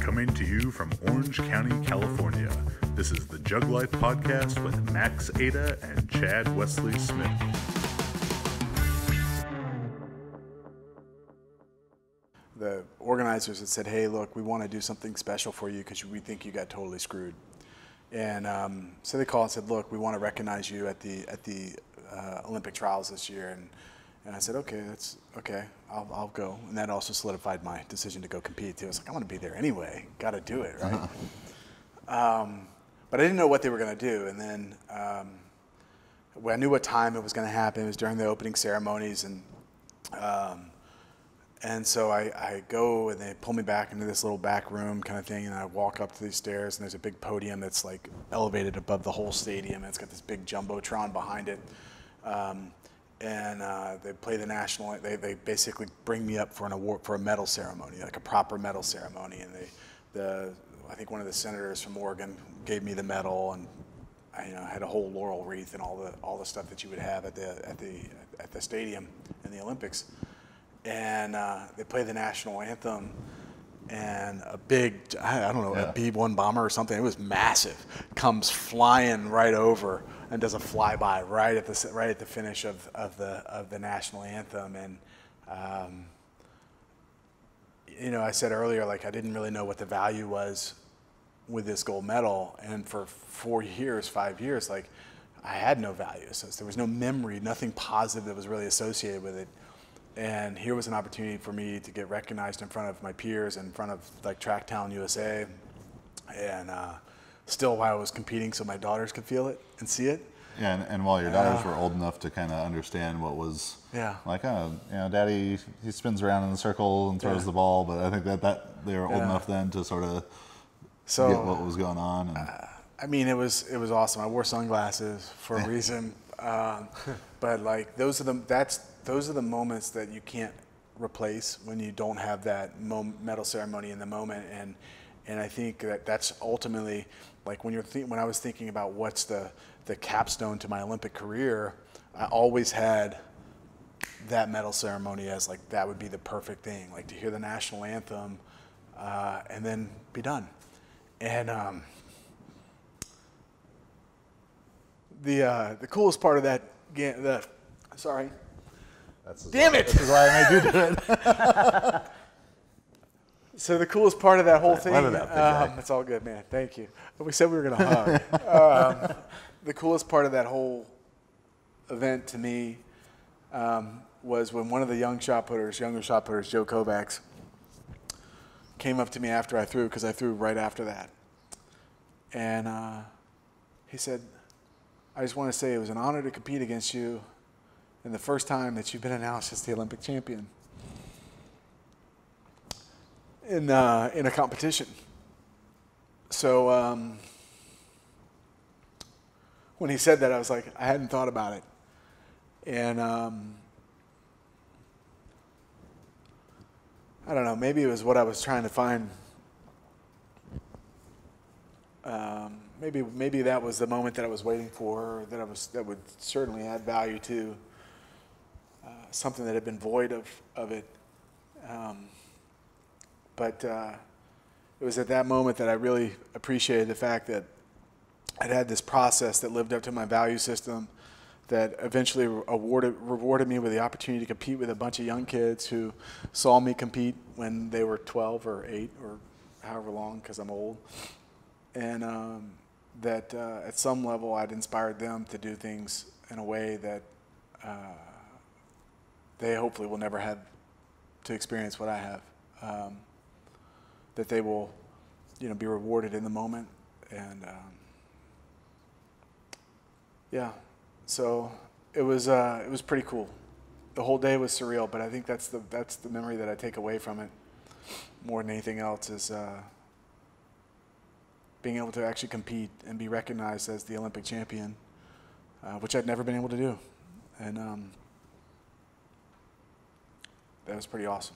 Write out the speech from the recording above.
Coming to you from Orange County, California, this is the JuggLife podcast with Max Ada and Chad Wesley Smith. The organizers had said, hey, look, we want to do something special for you because we think you got totally screwed. And so they called and said, look, we want to recognize you at the Olympic trials this year. And I said, okay, that's okay, I'll go. And that also solidified my decision to go compete too. I was like, I want to be there anyway, got to do it, right? But I didn't know what they were going to do. And then I knew what time it was going to happen. It was during the opening ceremonies. And so I go and they pull me back into this little back room kind of thing, and I walk up to these stairs and there's a big podium that's like elevated above the whole stadium, and it's got this big jumbotron behind it. They play the national. They basically bring me up for an award, for a medal ceremony, like a proper medal ceremony. And I think one of the senators from Oregon gave me the medal, and I had a whole laurel wreath and all the stuff that you would have at the stadium in the Olympics. And they play the national anthem, and a big, a B-1 bomber or something, it was massive, comes flying right over and does a flyby right at the finish of the national anthem. And I said earlier, like, I didn't really know what the value was with this gold medal, and for 5 years, like, I had no value. So there was no memory, nothing positive that was really associated with it. And here was an opportunity for me to get recognized in front of my peers, in front of like Tracktown USA, and still while I was competing, so my daughters could feel it and see it. Yeah, and while your daughters were old enough to kind of understand what was like, Daddy, he spins around in the circle and throws the ball, but I think that they were old enough then to sort of get what was going on. And it was awesome. I wore sunglasses for a reason, but like those are the moments that you can't replace when you don't have that medal ceremony in the moment. And I think that's ultimately, like, when I was thinking about what's the capstone to my Olympic career, I always had that medal ceremony as like, that would be the perfect thing, like to hear the national anthem and then be done. And the coolest part of that game, damn it! This is why I made you do it. So the coolest part of that whole thing, it's all good, man. Thank you. We said we were going to hug. The coolest part of that whole event to me was when one of the younger shot putters, Joe Kovacs, came up to me after I threw, because I threw right after that. And he said, I just want to say it was an honor to compete against you, and the first time that you've been announced as the Olympic champion in a competition. So when he said that, I was like, I hadn't thought about it. And I don't know, maybe it was what I was trying to find. Maybe that was the moment that I was waiting for, that would certainly add value to something that had been void of it. But it was at that moment that I really appreciated the fact that I'd had this process that lived up to my value system, that eventually rewarded me with the opportunity to compete with a bunch of young kids who saw me compete when they were 12 or 8 or however long, because I'm old. And that at some level I'd inspired them to do things in a way that they hopefully will never have to experience what I have. That they will, be rewarded in the moment. And so it was pretty cool. The whole day was surreal, but I think that's the memory that I take away from it more than anything else, is being able to actually compete and be recognized as the Olympic champion, which I'd never been able to do. And that was pretty awesome.